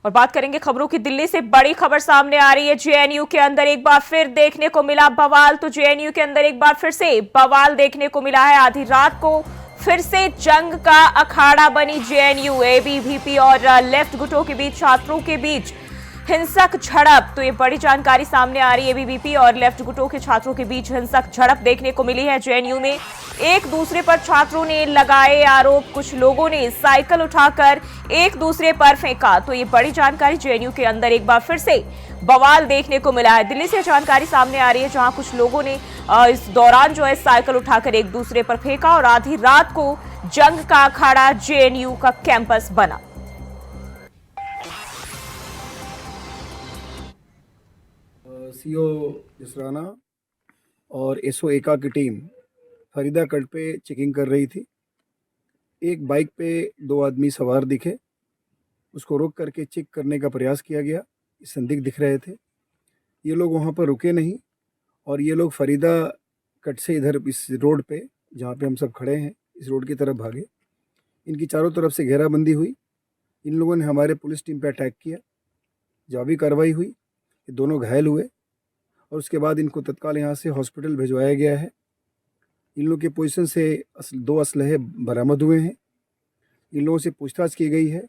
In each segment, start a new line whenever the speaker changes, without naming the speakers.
और बात करेंगे खबरों की। दिल्ली से बड़ी खबर सामने आ रही है। जेएनयू के अंदर एक बार फिर देखने को मिला बवाल। तो जेएनयू के अंदर एक बार फिर से बवाल देखने को मिला है। आधी रात को फिर से जंग का अखाड़ा बनी जेएनयू। एबीवीपी और लेफ्ट गुटों के बीच, छात्रों के बीच हिंसक झड़प। तो ये बड़ी जानकारी सामने आ रही है। एबीवीपी और लेफ्ट गुटों के छात्रों के बीच हिंसक झड़प देखने को मिली है जेएनयू में। एक दूसरे पर छात्रों ने लगाए आरोप। कुछ लोगों ने साइकिल उठाकर एक दूसरे पर फेंका। तो ये बड़ी जानकारी, जेएनयू के अंदर एक बार फिर से बवाल देखने को मिला है। दिल्ली से जानकारी सामने आ रही है, जहां कुछ लोगों ने इस दौरान जो है साइकिल उठाकर एक दूसरे पर फेंका और आधी रात को जंग का अखाड़ा जेएनयू का कैंपस बना।
सीओ जसराना और एसओ एका की टीम फरीदा कट पे चेकिंग कर रही थी। एक बाइक पे दो आदमी सवार दिखे, उसको रोक करके चेक करने का प्रयास किया गया। संदिग्ध दिख रहे थे। ये लोग वहाँ पर रुके नहीं और ये लोग फरीदा कट से इधर इस रोड पे जहाँ पे हम सब खड़े हैं, इस रोड की तरफ भागे। इनकी चारों तरफ से घेराबंदी हुई। इन लोगों ने हमारे पुलिस टीम पे अटैक किया। जवाबी कार्रवाई हुई। ये दोनों घायल हुए और उसके बाद इनको तत्काल यहाँ से हॉस्पिटल भिजवाया गया है। इन लोगों के पोजीशन से दो असलहे बरामद हुए हैं। इन लोगों से पूछताछ की गई है।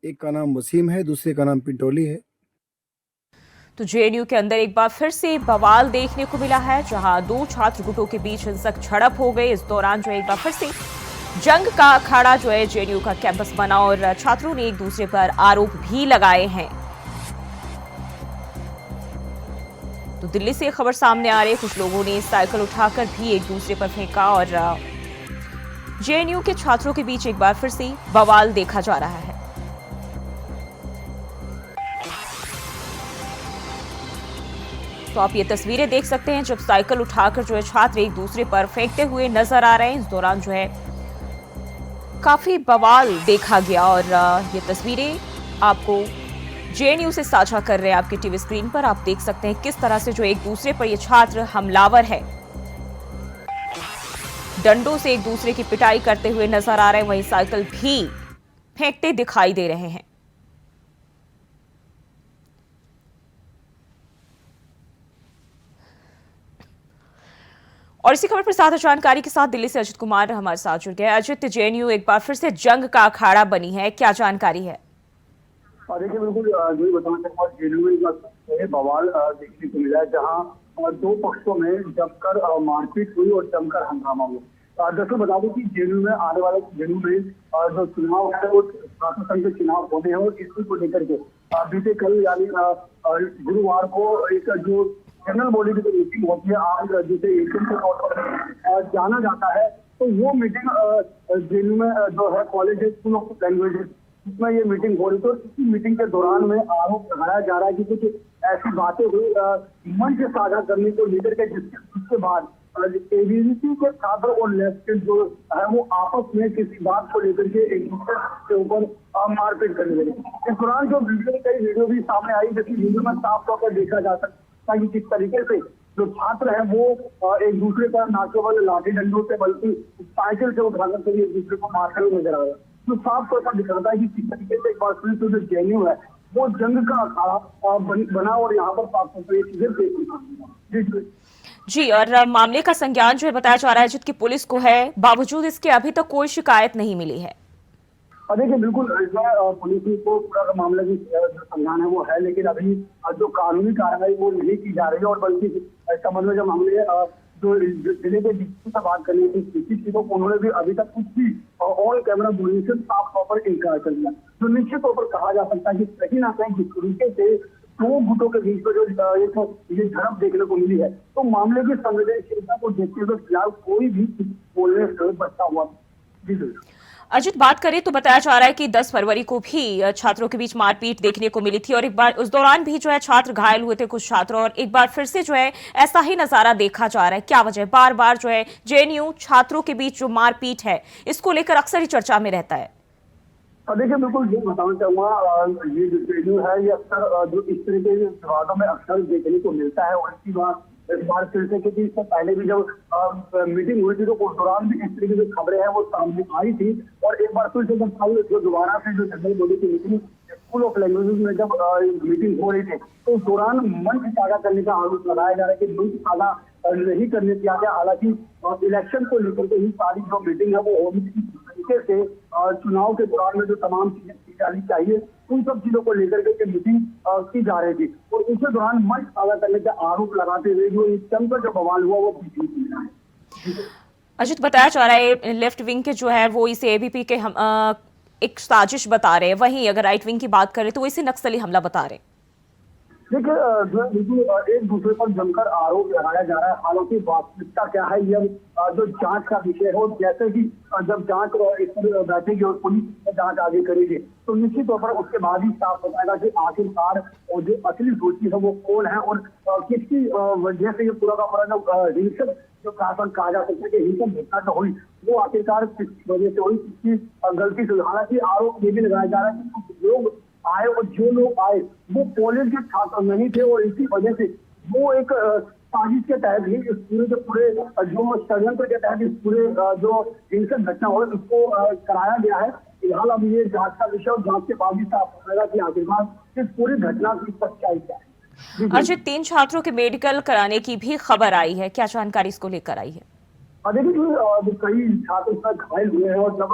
एक का नाम वसीम है, दूसरे का नाम पिंटोली है।
तो जेएनयू के अंदर एक बार फिर से बवाल देखने को मिला है, जहां दो छात्र गुटों के बीच हिंसक झड़प हो गई। इस दौरान जो एक बार फिर से जंग का अखाड़ा जो है जेएनयू का कैंपस बना और छात्रों ने एक दूसरे पर आरोप भी लगाए हैं। तो दिल्ली से खबर सामने आ रही है, कुछ लोगों ने साइकिल उठाकर भी एक दूसरे पर फेंका और जेएनयू के छात्रों के बीच एक बार फिर से बवाल देखा जा रहा है। तो आप ये तस्वीरें देख सकते हैं, जब साइकिल उठाकर जो है छात्र एक दूसरे पर फेंकते हुए नजर आ रहे हैं। इस दौरान जो है काफी बवाल देखा गया और ये तस्वीरें आपको जेएनयू से साझा कर रहे हैं आपके टीवी स्क्रीन पर। आप देख सकते हैं किस तरह से जो एक दूसरे पर ये छात्र हमलावर है, डंडों से एक दूसरे की पिटाई करते हुए नजर आ रहे हैं। वहीं साइकिल भी फेंकते दिखाई दे रहे हैं। और इसी खबर पर ज्यादा जानकारी के साथ दिल्ली से अजित कुमार हमारे साथ जुड़ गए। अजित, जेएनयू एक बार फिर से जंग का अखाड़ा बनी है, क्या जानकारी है?
देखिए, बिल्कुल जो ही बताना चाहूंगा, जेएनयू में एक बार बवाल देखने को मिला है, जहां दो पक्षों में जमकर मारपीट हुई और जमकर हंगामा हुआ। दरअसल बता दूं कि जेएनयू में आने वाले जेएनयू में जो चुनाव है वो छात्र संघ के चुनाव होने हैं और इसी को लेकर के बीते कल यानी गुरुवार को एक जो जनरल बॉडी की मीटिंग होती है, आज जिसे एशियन के तौर पर जाना जाता है, तो वो मीटिंग जेएनयू में जो है कॉलेज स्कूल ऑफ लैंग्वेजेस, इसमें ये मीटिंग हो रही। तो इसी मीटिंग के दौरान में आरोप लगाया जा रहा है कि कुछ ऐसी बातें हुई मंच साझा करने को लेकर के, जिसके बाद एबीवीपी के छात्र और लेफ्ट जो है वो आपस में किसी बात को लेकर के एक दूसरे के ऊपर मारपीट करने लगे। इस दौरान जो कई वीडियो भी सामने आई, जिसकी वीडियो में साफ तौर पर देखा जा सकता है कि किस तरीके से जो छात्र है वो एक दूसरे पर ना केवल लाठी डंडों से बल्कि साइकिल से उठाकर के एक दूसरे को मारते हुए नजर आ रहा है। तो साफ तौर पर दिखाता है कि किस तरीके से एक बार फिर से जो जेएनयू है वो जंग का अखाड़ा बना और यहाँ पर साफ तौर पर ये चीजें देखी
जी, और मामले का संज्ञान जो है बताया जा रहा है जिसकी पुलिस को है, बावजूद इसके अभी तक कोई शिकायत नहीं मिली है।
देखिए, बिल्कुल इसमें पुलिस को पूरा मामले की जो संज्ञान है वो है, लेकिन अभी जो कानूनी कार्रवाई वो नहीं की जा रही है। और बल्कि इस संबंध में जब हमने जो जिले के डीसी से बात करनी थी, तो उन्होंने भी अभी तक कुछ भी ऑन कैमरा बोलने से साफ तौर पर इनकार कर दिया। तो निश्चित तौर पर कहा जा सकता है कि कहीं ना कहीं जिस तरीके से दो गुटों के बीच में जो ये झड़प देखने को मिली है, तो मामले की संवेदनशीलता को देखते हुए फिलहाल कोई भी बोलने से बचता हुआ जी।
अजित, बात करें तो बताया जा रहा है कि 10 फरवरी को भी छात्रों के बीच मारपीट देखने को मिली थी और एक बार उस दौरान भी जो है छात्र घायल हुए थे कुछ छात्र, और एक बार फिर से जो है ऐसा ही नजारा देखा जा रहा है। क्या वजह? बार बार जो है जेएनयू छात्रों के बीच जो मारपीट है, इसको लेकर अक्सर ही चर्चा में रहता है।
देखिए, बिल्कुल ये बताना चाहूंगा, ये जो जेएनयू है ये अक्सर जो इस तरह के विवादों में अक्सर देखने को मिलता है। और इसकी बात इस बार फिर से, क्योंकि इससे पहले भी जब मीटिंग हुई थी तो उस दौरान भी इस तरीके की खबरें हैं वो सामने आई थी। और एक बार फिर से जब जो दोबारा से जो जनरल बॉडी की मीटिंग स्कूल ऑफ लैंग्वेजेस में जब मीटिंग हो रही थी तो उस दौरान मंच साझा करने का आरोप लगाया जा रहा है कि मंच साझा नहीं करने दिया गया। हालांकि इलेक्शन को लेकर के ही सारी जो मीटिंग है वो होगी तरीके से चुनाव के दौरान में जो तमाम चीजें की जानी चाहिए उन सब चीजों को लेकर के मीटिंग की जा रही थी। और उसी दौरान मंच साझा करने का आरोप लगाते हुए जो इस चंद पर जो बवाल हुआ वो बीच में मिला है।
अजित, बताया जा रहा है लेफ्ट विंग के जो है वो इसे एबीपी के एक साजिश बता रहे हैं, वहीं अगर राइट विंग की बात करें तो वो इसे नक्सली हमला बता रहे हैं।
देखिए बिल्कुल एक दूसरे पर जमकर आरोप लगाया जा रहा है। हालांकि वास्तविकता क्या है यह जो जांच का विषय हो, जैसे कि जब जांच इस पर बैठेगी और पुलिस जांच आगे करेगी तो निश्चित तौर पर उसके बाद ही साफ हो पाएगा कि आखिरकार जो असली दोषी है वो कौन है और किसकी वजह से ये पूरा का पूरा जो हिंसक जो कारण कहा जा सकता है कि हिंसक घटना जो हुई वो आखिरकार किस वजह से हुई, किसकी गलती से। हालांकि आरोप ये भी लगाया जा रहा है कि कुछ लोग आए और जो लोग आए वो कॉलेज के छात्र नहीं थे और इसी वजह से वो एक साजिश के तहत ही इस पूरे जो षड्यंत्र के तहत इस पूरे जो हिंसक घटना हो उसको कराया गया है। फिलहाल अब ये जांच का विषय और जांच के बाद ही साफ हो जाएगा कि आखिरकार इस पूरी घटना की सच्चाई क्या है।
अजित, 3 छात्रों के मेडिकल कराने की भी खबर आई है, क्या जानकारी इसको लेकर आई है?
देखिए कई छात्र इसमें घायल हुए हैं और जब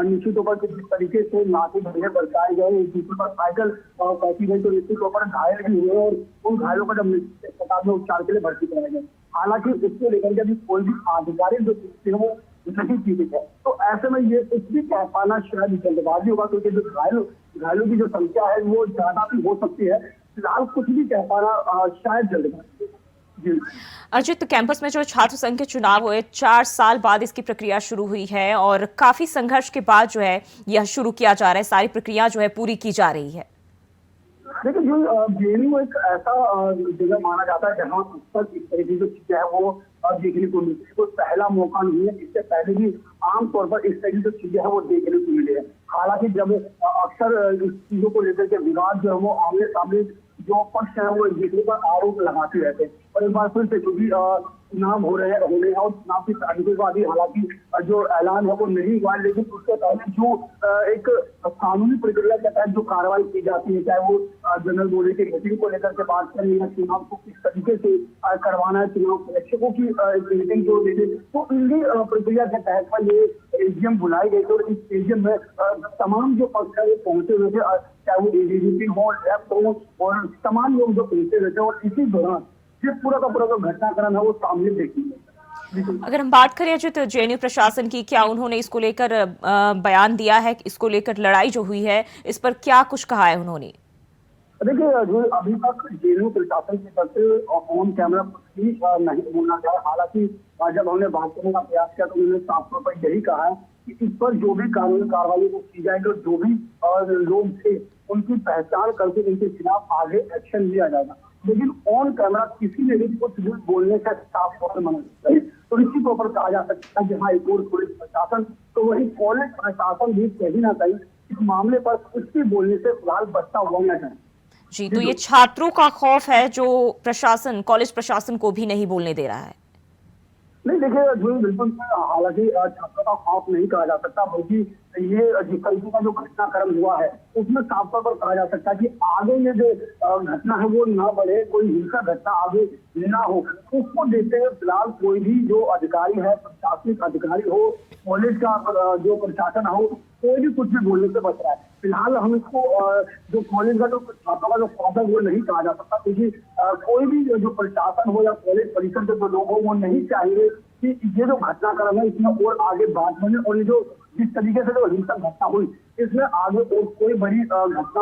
निश्चित तौर पर जिस तरीके से लाठी डंडे बरसाए गए, एक दूसरे पर साइकिल फैंकी गई तो निश्चित तौर पर घायल भी हुए और उन घायलों को जब अस्पताल में उपचार के लिए भर्ती कराया गया। हालांकि इसको लेकर के अभी कोई भी आधिकारिक जो स्थिति है वो नहीं पीड़ित है, तो ऐसे में ये कुछ भी कह पाना शायद जल्दबाजी होगा क्योंकि जो घायलों की जो संख्या है वो ज्यादा भी हो सकती है। फिलहाल कुछ भी कह पाना शायद जल्दबाजी।
अजित, कैंपस में जो छात्र संघ के चुनाव हुए 4 साल बाद इसकी प्रक्रिया शुरू हुई है और काफी संघर्ष के बाद जो है यह शुरू किया जा रहा है, सारी प्रक्रिया जो है पूरी की जा रही है।
देखिए जो जेएनयू एक ऐसा जगह माना जाता है जहाँ पर इस तरह की जो चीजें है वो देखने को मिलती है। कोई पहला मौका नहीं है, इससे पहले भी आमतौर पर इस तरह की जो चीजें है वो देखने को मिली है। हालांकि जब अक्सर इस चीजों को लेकर के विवाद जो है वो आमने सामने जो पक्ष है वो एक दूसरे पर आरोप लगाते रहते हैं और एक बार फिर से क्योंकि चुनाव होने हैं और चुनाव की तारीखों के बाद ही हालांकि जो ऐलान है वो नहीं हुआ, लेकिन उसके पहले जो एक कानूनी प्रक्रिया के तहत जो कार्रवाई की जाती है, चाहे वो जनरल बॉडी की मीटिंग को लेकर के बात करें या चुनाव को किस तरीके से करवाना है, चुनाव प्रेक्षकों की मीटिंग जो लेते तो इनकी प्रक्रिया के तहत पर ये एजीएम बुलाई गई थी और इस एजीएम में तमाम जो पक्ष है वो पहुंचे हुए थे, चाहे वो एडीजीपी हो, लेफ्ट हो और तमाम लोग जो पहुंचे हुए थे और इसी दौरान ये पूरा का पूरा जो घटनाक्रम है वो सामने देखी।
अगर हम बात करें अजित जेएनयू प्रशासन की, क्या उन्होंने इसको लेकर बयान दिया है? इसको लेकर लड़ाई जो हुई है इस पर क्या कुछ कहा है उन्होंने?
देखिए जो अभी तक जेएनयू प्रशासन की तरफ से ऑन कैमरा कुछ भी नहीं बोलना चाहे। हालांकि जब हमने बात करने का प्रयास किया तो उन्होंने साफ तौर पर यही कहा है कि इस पर जो भी कानूनी कार्रवाई को की जाएगी और जो भी लोग थे उनकी पहचान करके उनके खिलाफ आगे एक्शन लिया जाएगा। लेकिन ऑन कैमरा किसी ने भी कुछ भी बोलने का साफ तौर पर मना किया है। तो निश्चित तौर पर कहा जा सकता है कि हाँ, एक और पुलिस प्रशासन तो वही कॉलेज प्रशासन भी कहीं ना कहीं इस मामले पर कुछ भी बोलने से फिलहाल बचता हुआ न जाए।
जी, तो ये छात्रों का खौफ है जो प्रशासन, कॉलेज प्रशासन को भी नहीं बोलने दे रहा है।
नहीं देखिए जो बिल्कुल, हालांकि छात्रों का खौफ नहीं कहा जा सकता, बल्कि ये जिस तरीके का जो घटनाक्रम हुआ है उसमें साफ तौर पर कहा जा सकता है कि आगे ये जो घटना है वो ना बढ़े, कोई हिंसक घटना आगे ना हो, उसको देखते हुए फिलहाल कोई भी जो अधिकारी है, प्रशासनिक अधिकारी हो, कॉलेज का जो प्रशासन हो, कोई भी कुछ भी बोलने से बच रहा है। फिलहाल हम इसको जो कॉलेज का जो छात्रों का जो खौफ है वो नहीं कहा जा सकता, क्योंकि कोई भी जो प्रशासन हो या कॉलेज परिसर के जो लोग हो वो नहीं चाहेंगे कि ये जो घटनाक्रम है इसमें और आगे बात बने और ये जो जिस तरीके से जो हिंसक घटना हुई इसमें आगे और कोई बड़ी घटना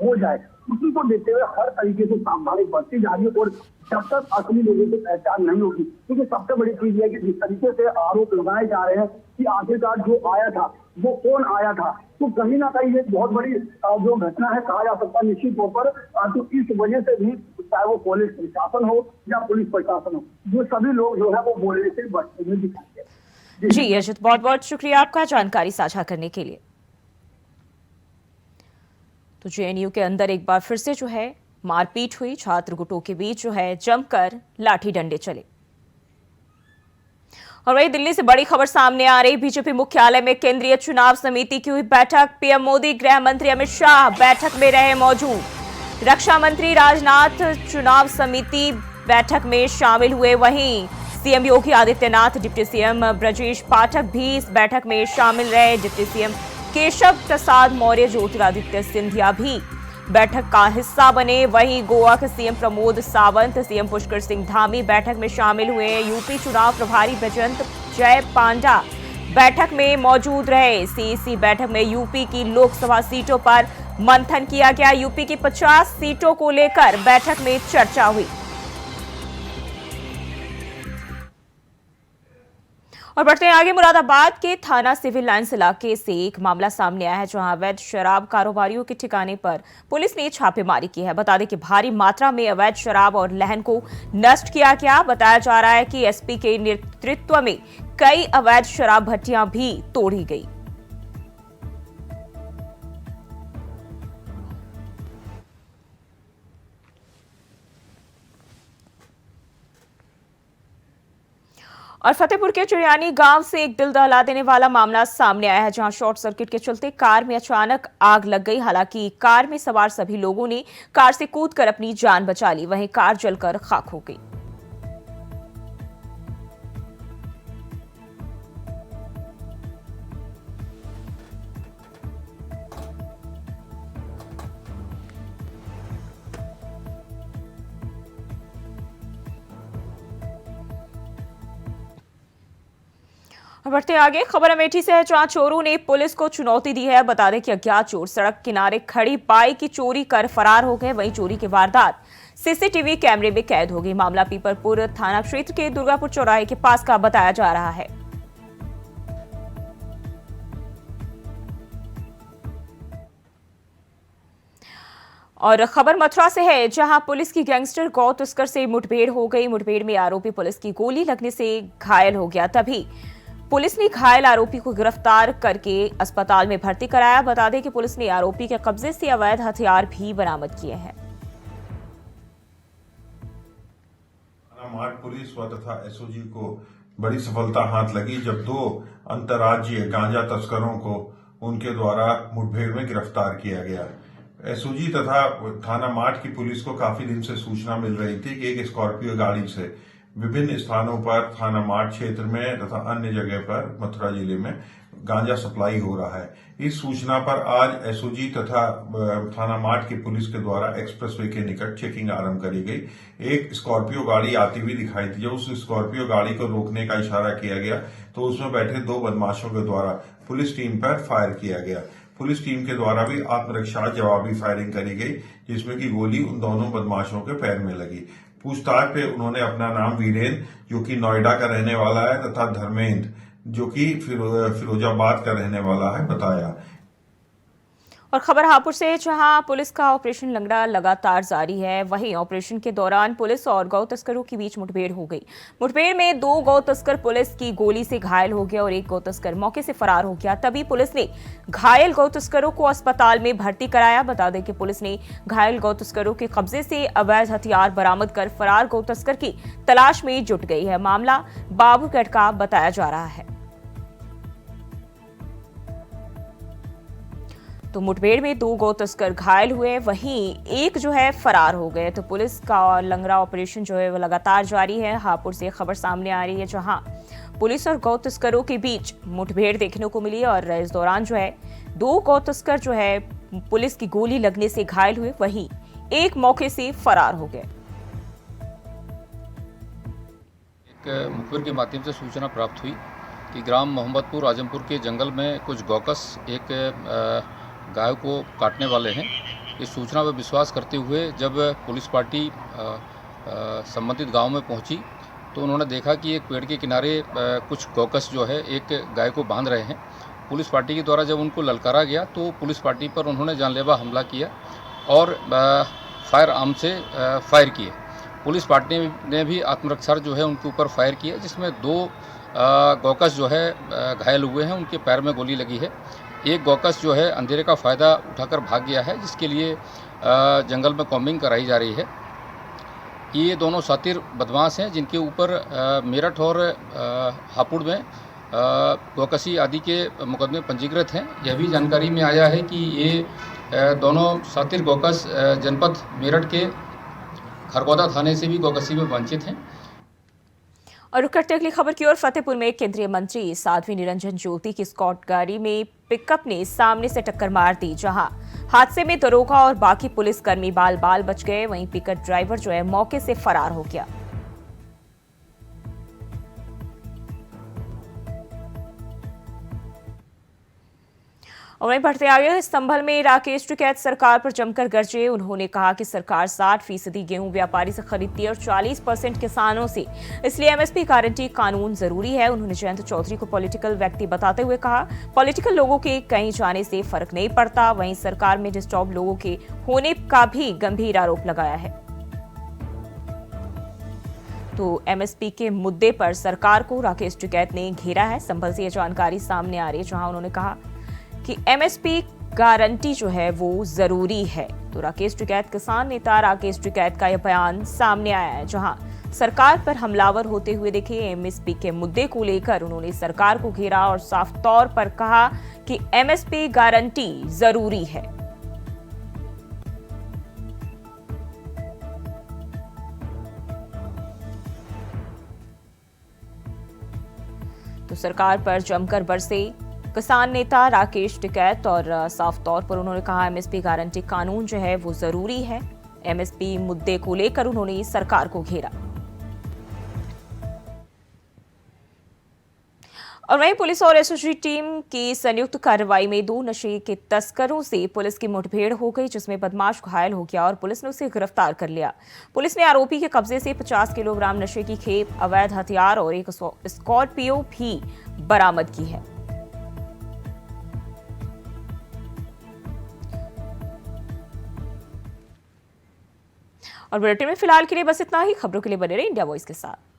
हो जाए, उसी को देखते हुए हर तरीके से सावधानी बरती जा रही है। और जब तक असली लोगों की पहचान नहीं होगी, क्योंकि सबसे बड़ी चीज यह है कि जिस तरीके से आरोप लगाए जा रहे हैं कि आखिरकार जो आया था वो कौन आया था, तो कहीं ना कहीं ये बहुत बड़ी जो घटना है कहा जा सकता है निश्चित तौर पर। तो इस वजह से भी चाहे वो कॉलेज प्रशासन हो या पुलिस प्रशासन हो, जो सभी लोग जो है वो बोलने से बचते हुए दिखाई दे।
जी अजित, बहुत बहुत शुक्रिया आपका जानकारी साझा करने के लिए। तो जेएनयू के अंदर एक बार फिर से जो है मारपीट हुई, छात्र गुटों के बीच जो है जमकर लाठी डंडे चले। और वही दिल्ली से बड़ी खबर सामने आ रही, बीजेपी मुख्यालय में केंद्रीय चुनाव समिति की हुई बैठक। पीएम मोदी, गृह मंत्री अमित शाह बैठक में रहे मौजूद। रक्षा मंत्री राजनाथ चुनाव समिति बैठक में शामिल हुए। वहीं CM Yogi Adityanath, deputy CM Brajesh Pathak भी इस बैठक में शामिल रहे। डिप्टी सीएम केशव प्रसाद मौर्य, ज्योतिरादित्य सिंधिया भी बैठक का हिस्सा बने। वहीं गोवा के सीएम प्रमोद सावंत, सीएम पुष्कर सिंह धामी बैठक में शामिल हुए। यूपी चुनाव प्रभारी बैजयंत जय पांडा बैठक में मौजूद रहे। सीईसी बैठक में यूपी की लोकसभा सीटों पर मंथन किया गया। यूपी की 50 सीटों को लेकर बैठक में चर्चा हुई। और बढ़ते हैं आगे, मुरादाबाद के थाना सिविल लाइंस इलाके से एक मामला सामने आया है, जहां अवैध शराब कारोबारियों के ठिकाने पर पुलिस ने छापेमारी की है। बता दें कि भारी मात्रा में अवैध शराब और लहन को नष्ट किया गया। बताया जा रहा है कि एसपी के नेतृत्व में कई अवैध शराब भट्टियां भी तोड़ी गई। और फतेहपुर के चिड़ियानी गांव से एक दिल दहला देने वाला मामला सामने आया है, जहां शॉर्ट सर्किट के चलते कार में अचानक आग लग गई। हालांकि कार में सवार सभी लोगों ने कार से कूदकर अपनी जान बचा ली। वहीं कार जलकर खाक हो गई। बढ़ते आगे, खबर अमेठी से है, जहां चोरों ने पुलिस को चुनौती दी है। बता दें कि अज्ञात चोर सड़क किनारे खड़ी बाइक की चोरी कर फरार हो गए। वहीं चोरी की वारदात सीसीटीवी कैमरे में कैद हो गई। मामला पीपरपुर थाना क्षेत्र के दुर्गापुर चौराहे के पास का बताया जा रहा है। और खबर मथुरा से है, जहां पुलिस की गैंगस्टर गौ तस्कर से मुठभेड़ हो गई। मुठभेड़ में आरोपी पुलिस की गोली लगने से घायल हो गया। तभी पुलिस ने घायल आरोपी को गिरफ्तार करके अस्पताल में भर्ती कराया। बता दें कि पुलिस ने आरोपी के कब्जे से अवैध हथियार भी बरामद किए हैं।
मार्ट पुलिस व तथा एसओजी को बड़ी सफलता हाथ लगी, जब 2 अंतर्राज्यीय गांजा तस्करों को उनके द्वारा मुठभेड़ में गिरफ्तार किया गया। एसओजी तथा थाना मार्ट की पुलिस को काफी दिन से सूचना मिल रही थी कि एक स्कॉर्पियो गाड़ी से विभिन्न स्थानों पर थाना मार्ट क्षेत्र में तथा अन्य जगह पर मथुरा जिले में गांजा सप्लाई हो रहा है। इस सूचना पर आज एसओजी तथा थाना मार्ट की पुलिस के द्वारा एक्सप्रेसवे के निकट चेकिंग आरंभ करी गई। एक स्कॉर्पियो गाड़ी आती हुई दिखाई दी। जब उस स्कॉर्पियो गाड़ी को रोकने का इशारा किया गया तो उसमें बैठे 2 बदमाशों के द्वारा पुलिस टीम पर फायर किया गया। पुलिस टीम के द्वारा भी आत्मरक्षा जवाबी फायरिंग करी गई, जिसमें की गोली उन दोनों बदमाशों के पैर में लगी। पूछताछ पे उन्होंने अपना नाम वीरेंद्र, जो कि नोएडा का रहने वाला है, तथा धर्मेंद्र, जो कि फिरोजाबाद का रहने वाला है, बताया।
और खबर हापुड़ से, जहां पुलिस का ऑपरेशन लंगड़ा लगातार जारी है। वहीं ऑपरेशन के दौरान पुलिस और गौ तस्करों के बीच मुठभेड़ हो गई। मुठभेड़ में 2 गौ तस्कर पुलिस की गोली से घायल हो गया और एक गौ तस्कर मौके से फरार हो गया। तभी पुलिस ने घायल गौ तस्करों को अस्पताल में भर्ती कराया। बता दें कि पुलिस ने घायल गौ तस्करों के कब्जे से अवैध हथियार बरामद कर फरार गौ तस्कर की तलाश में जुट गई है। मामला बाबूगढ़ का बताया जा रहा है। तो मुठभेड़ में 2 गौ तस्कर घायल हुए, वहीं एक जो है फरार हो गए। तो पुलिस का लंगड़ा ऑपरेशन जो है वो लगातार जारी है। हापुड़ से खबर सामने आ रही है, जहां पुलिस और गौ तस्करों के बीच मुठभेड़ देखने को मिली और इस दौरान जो है 2 गौ तस्कर जो है पुलिस की गोली लगने से घायल हुए, वहीं एक मौके से फरार हो गए।
एक मुखबिर के माध्यम से सूचना प्राप्त हुई कि ग्राम मोहम्मदपुर आजमपुर के जंगल में कुछ गौकस एक गाय को काटने वाले हैं। इस सूचना पर विश्वास करते हुए जब पुलिस पार्टी संबंधित गांव में पहुंची तो उन्होंने देखा कि एक पेड़ के किनारे कुछ गौकस जो है एक गाय को बांध रहे हैं। पुलिस पार्टी के द्वारा जब उनको ललकारा गया तो पुलिस पार्टी पर उन्होंने जानलेवा हमला किया और फायर आर्म से फायर किए। पुलिस पार्टी ने भी आत्मरक्षा जो है उनके ऊपर फायर किया, जिसमें 2 गौकस जो है घायल हुए हैं, उनके पैर में गोली लगी है। एक गौकस जो है अंधेरे का फ़ायदा उठाकर भाग गया है, जिसके लिए जंगल में कॉम्बिंग कराई जा रही है। ये दोनों शातिर बदमाश हैं जिनके ऊपर मेरठ और हापुड़ में गौकशी आदि के मुकदमे पंजीकृत हैं। यह भी जानकारी में आया है कि ये दोनों शातिर गौकश जनपद मेरठ के खरगोदा थाने से भी गौकशी में वंचित हैं।
और रुक करते अगली खबर की ओर। फतेहपुर में केंद्रीय मंत्री साध्वी निरंजन ज्योति की स्कॉट गाड़ी में पिकअप ने सामने से टक्कर मार दी, जहां हादसे में दरोगा और बाकी पुलिसकर्मी बाल बाल बच गए। वहीं पिकअप ड्राइवर जो है मौके से फरार हो गया। और वहीं बढ़ते आगे संभल में राकेश टिकैत सरकार पर जमकर गरजे। उन्होंने कहा कि सरकार 60% गेहूं व्यापारी से खरीदती है और 40% किसानों से, इसलिए एमएसपी गारंटी कानून जरूरी है। उन्होंने जयंत चौधरी को पॉलिटिकल व्यक्ति बताते हुए कहा, पॉलिटिकल लोगों के कहीं जाने से फर्क नहीं पड़ता। वहीं सरकार में डिस्टर्ब लोगों के होने का भी गंभीर आरोप लगाया है। तो एमएसपी के मुद्दे पर सरकार को राकेश टिकैत ने घेरा है। संभल से यह जानकारी सामने आ रही है, जहां उन्होंने कहा कि एमएसपी गारंटी जो है वो जरूरी है। तो राकेश टिकैत, किसान नेता राकेश टिकैत का यह बयान सामने आया है, जहां सरकार पर हमलावर होते हुए देखे। एमएसपी के मुद्दे को लेकर उन्होंने सरकार को घेरा और साफ तौर पर कहा कि एमएसपी गारंटी जरूरी है। तो सरकार पर जमकर बरसे किसान नेता राकेश टिकैत और साफ तौर पर उन्होंने कहा एमएसपी गारंटी कानून जो है वो जरूरी है। एमएसपी मुद्दे को लेकर उन्होंने सरकार को घेरा। और वहीं पुलिस और एसओजी टीम की संयुक्त कार्रवाई में 2 नशे के तस्करों से पुलिस की मुठभेड़ हो गई, जिसमें बदमाश घायल हो गया और पुलिस ने उसे गिरफ्तार कर लिया। पुलिस ने आरोपी के कब्जे से 50 किलोग्राम नशे की खेप, अवैध हथियार और एक स्कॉर्पियो भी बरामद की है। और बुलेटिन में फिलहाल के लिए बस इतना ही। खबरों के लिए बने रहे इंडिया वॉइस के साथ।